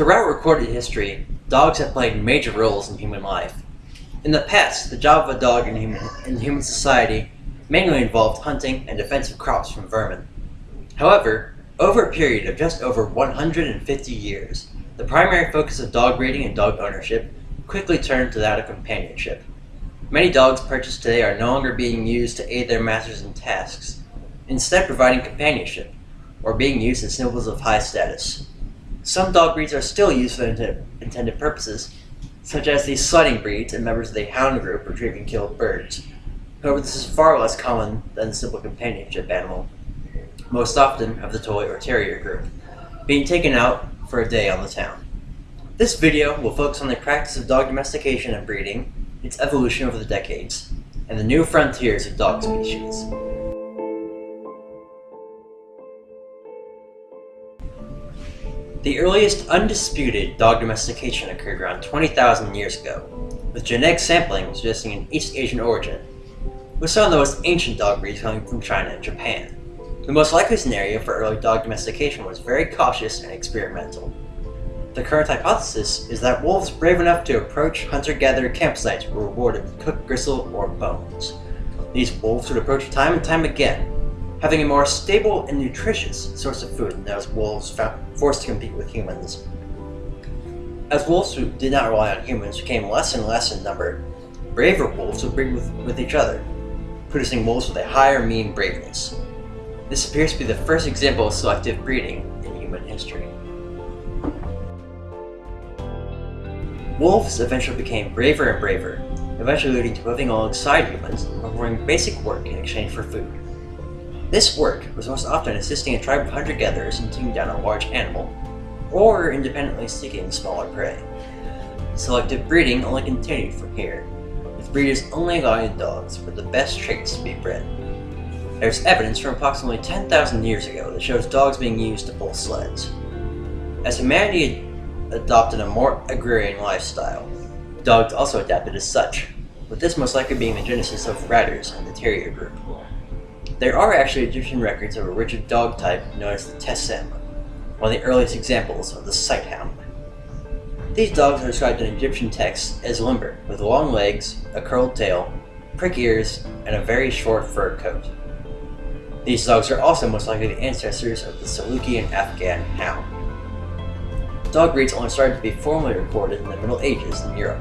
Throughout recorded history, dogs have played major roles in human life. In the past, the job of a dog in human society mainly involved hunting and defense of crops from vermin. However, over a period of just over 150 years, the primary focus of dog breeding and dog ownership quickly turned to that of companionship. Many dogs purchased today are no longer being used to aid their masters in tasks, instead providing companionship, or being used as symbols of high status. Some dog breeds are still used for intended purposes, such as the sledding breeds and members of the hound group retrieving killed birds. However, this is far less common than the simple companionship animal, most often of the toy or terrier group, being taken out for a day on the town. This video will focus on the practice of dog domestication and breeding, its evolution over the decades, and the new frontiers of dog species. The earliest undisputed dog domestication occurred around 20,000 years ago, with genetic sampling suggesting an East Asian origin, with some of the most ancient dog breeds coming from China and Japan. The most likely scenario for early dog domestication was very cautious and experimental. The current hypothesis is that wolves brave enough to approach hunter-gatherer campsites were rewarded with cooked gristle or bones. These wolves would approach time and time again, having a more stable and nutritious source of food than those wolves forced to compete with humans. As wolves who did not rely on humans became less and less in number, braver wolves would breed with each other, producing wolves with a higher mean braveness. This appears to be the first example of selective breeding in human history. Wolves eventually became braver and braver, eventually leading to living alongside humans and performing basic work in exchange for food. This work was most often assisting a tribe of hunter-gatherers in taking down a large animal, or independently seeking smaller prey. Selective breeding only continued from here, with breeders only allowing dogs with the best traits to be bred. There's evidence from approximately 10,000 years ago that shows dogs being used to pull sleds. As humanity adopted a more agrarian lifestyle, dogs also adapted as such, with this most likely being the genesis of riders and the terrier group. There are actually Egyptian records of a rigid dog type known as the Tessem, one of the earliest examples of the sighthound. These dogs are described in Egyptian texts as limber, with long legs, a curled tail, prick ears, and a very short fur coat. These dogs are also most likely the ancestors of the Saluki and Afghan hound. Dog breeds only started to be formally recorded in the Middle Ages in Europe,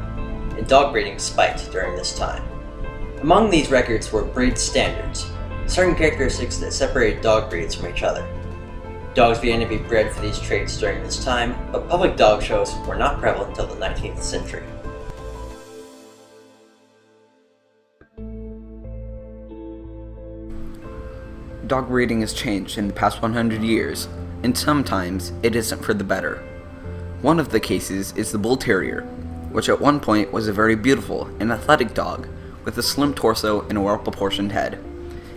and dog breeding spiked during this time. Among these records were breed standards, certain characteristics that separated dog breeds from each other. Dogs began to be bred for these traits during this time, but public dog shows were not prevalent until the 19th century. Dog breeding has changed in the past 100 years, and sometimes it isn't for the better. One of the cases is the Bull Terrier, which at one point was a very beautiful and athletic dog with a slim torso and a well-proportioned head.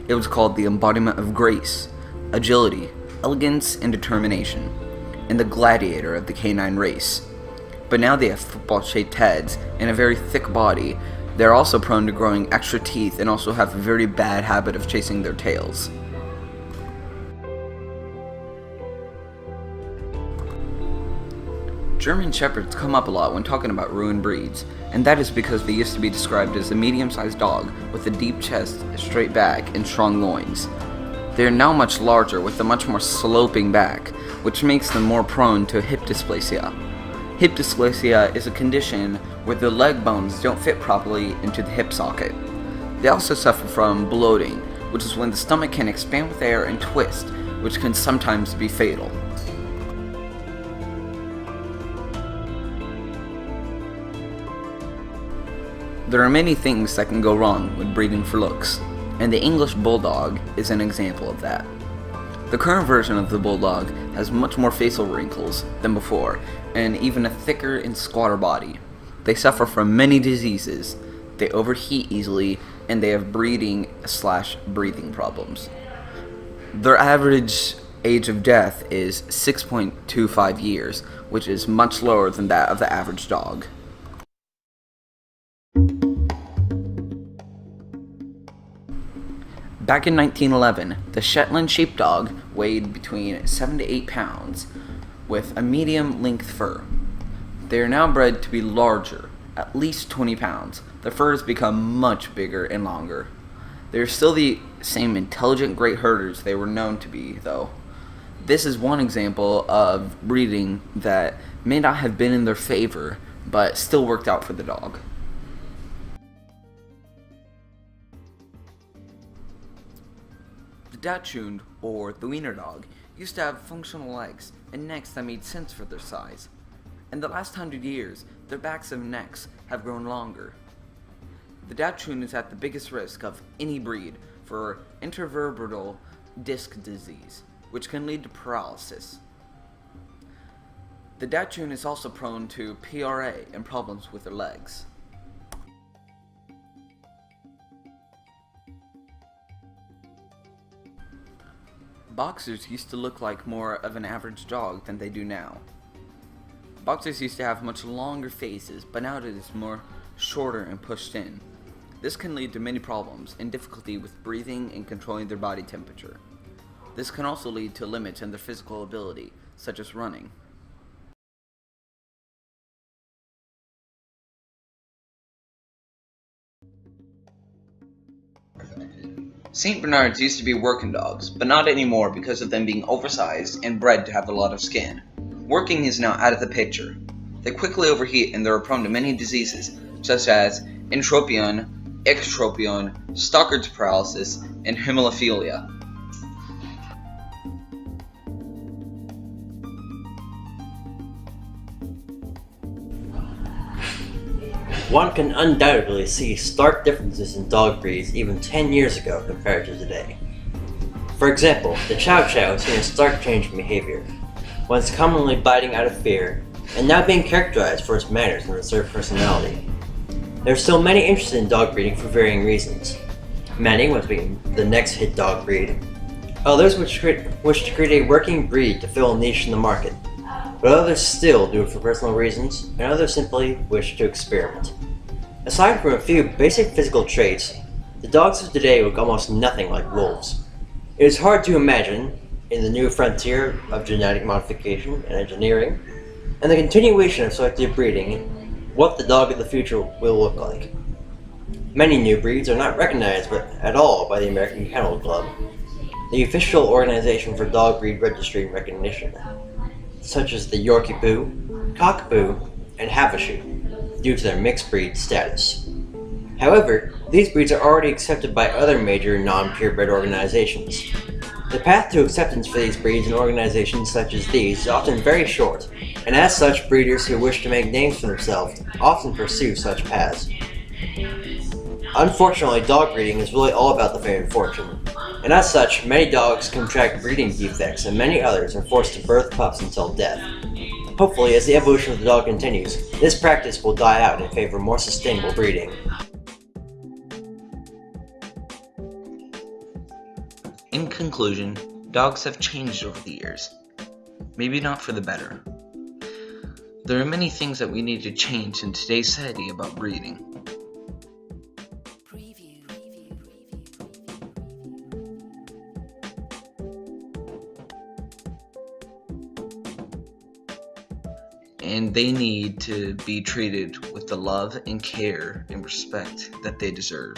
It was called the embodiment of grace, agility, elegance, and determination, and the gladiator of the canine race. But now they have football-shaped heads and a very thick body. They're also prone to growing extra teeth and also have a very bad habit of chasing their tails. German Shepherds come up a lot when talking about ruined breeds, and that is because they used to be described as a medium-sized dog with a deep chest, a straight back, and strong loins. They are now much larger with a much more sloping back, which makes them more prone to hip dysplasia. Hip dysplasia is a condition where the leg bones don't fit properly into the hip socket. They also suffer from bloating, which is when the stomach can expand with air and twist, which can sometimes be fatal. There are many things that can go wrong when breeding for looks, and the English Bulldog is an example of that. The current version of the Bulldog has much more facial wrinkles than before, and even a thicker and squatter body. They suffer from many diseases, they overheat easily, and they have breeding/breathing problems. Their average age of death is 6.25 years, which is much lower than that of the average dog. Back in 1911, the Shetland Sheepdog weighed between 7 to 8 pounds with a medium-length fur. They are now bred to be larger, at least 20 pounds. Their furs become much bigger and longer. They are still the same intelligent great herders they were known to be, though. This is one example of breeding that may not have been in their favor, but still worked out for the dog. The Dachshund, or the Wiener dog, used to have functional legs and necks that made sense for their size. In the last 100 years, their backs and necks have grown longer. The Dachshund is at the biggest risk of any breed for intervertebral disc disease, which can lead to paralysis. The Dachshund is also prone to PRA and problems with their legs. Boxers used to look like more of an average dog than they do now. Boxers used to have much longer faces, but now it is more shorter and pushed in. This can lead to many problems and difficulty with breathing and controlling their body temperature. This can also lead to limits in their physical ability, such as running. St. Bernards used to be working dogs, but not anymore because of them being oversized and bred to have a lot of skin. Working is now out of the picture. They quickly overheat and they are prone to many diseases, such as entropion, ectropion, Stockard's paralysis, and hemophilia. One can undoubtedly see stark differences in dog breeds even 10 years ago compared to today. For example, the Chow Chow has seen a stark change in behavior, once commonly biting out of fear, and now being characterized for its manners and reserved personality. There are still many interested in dog breeding for varying reasons. Many want to be the next hit dog breed. Others wish to create a working breed to fill a niche in the market. But others still do it for personal reasons, and others simply wish to experiment. Aside from a few basic physical traits, the dogs of today look almost nothing like wolves. It is hard to imagine, in the new frontier of genetic modification and engineering, and the continuation of selective breeding, what the dog of the future will look like. Many new breeds are not recognized at all by the American Kennel Club, the official organization for dog breed registry and recognition, such as the Yorkie Poo, Cockapoo, and Havashoo, due to their mixed breed status. However, these breeds are already accepted by other major non-purebred organizations. The path to acceptance for these breeds in organizations such as these is often very short, and as such, breeders who wish to make names for themselves often pursue such paths. Unfortunately, dog breeding is really all about the fame and fortune, and as such, many dogs contract breeding defects and many others are forced to birth pups until death. Hopefully, as the evolution of the dog continues, this practice will die out in favor of more sustainable breeding. In conclusion, dogs have changed over the years. Maybe not for the better. There are many things that we need to change in today's society about breeding. And they need to be treated with the love and care and respect that they deserve.